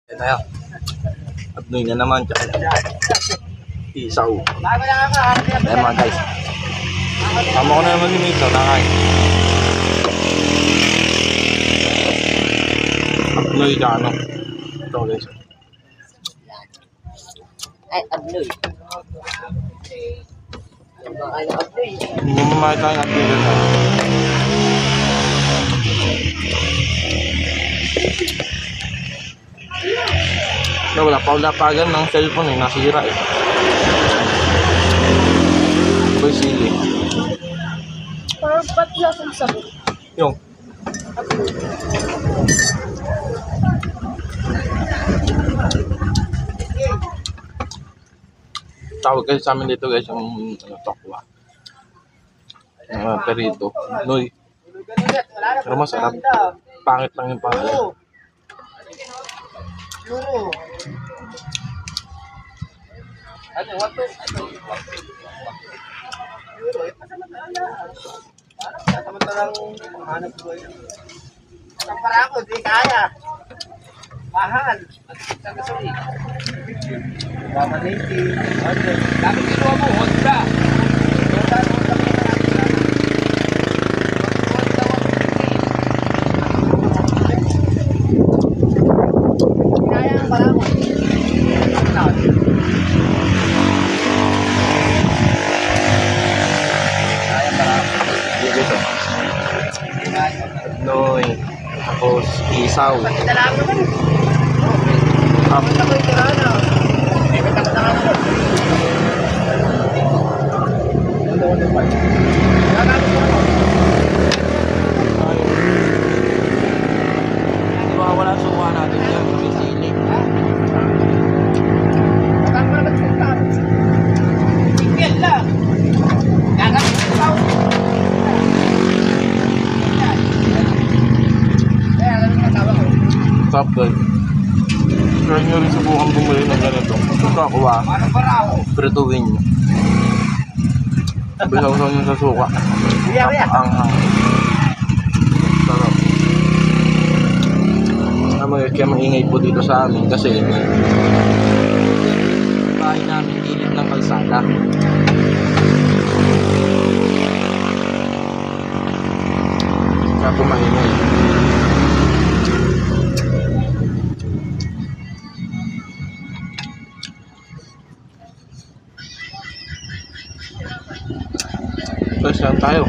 Ito tayo. At doon na naman. Isaw. Ayan mga guys. Tama ko na naman yung isaw. Nakain. Abnoy ka ano. Ito guys. Ay, abnoy. Hindi mo makita yung abnoy na. So, wala pa ng cellphone eh. Nasira eh. Boy sili. Parang ba't lasang sabi? Yung. Tawag kasi sa amin dito guys yung tokwa. Perito. Noy. Pero masarap. Pangit lang yung pangalan. Ano, what to? Samantalang hanap ko yun. Para ako, di kaya. Mahal. Sa gasoli. Bama 90. Dapat kinuha mo, Honda. Kaya ang para mo. Noy. Tapos isaw. Wala suwa natin yan. May sili. Stop guys. Try nyo rin subukan bumili ng ganito. Ito ako prituin nyo. Bisaw-saw nyo sa suka. Ang sarap. Kaya maingay po dito sa amin kasi bahay namin gilid ng kalsada. Kaya po maingay. Tapos lang tayo.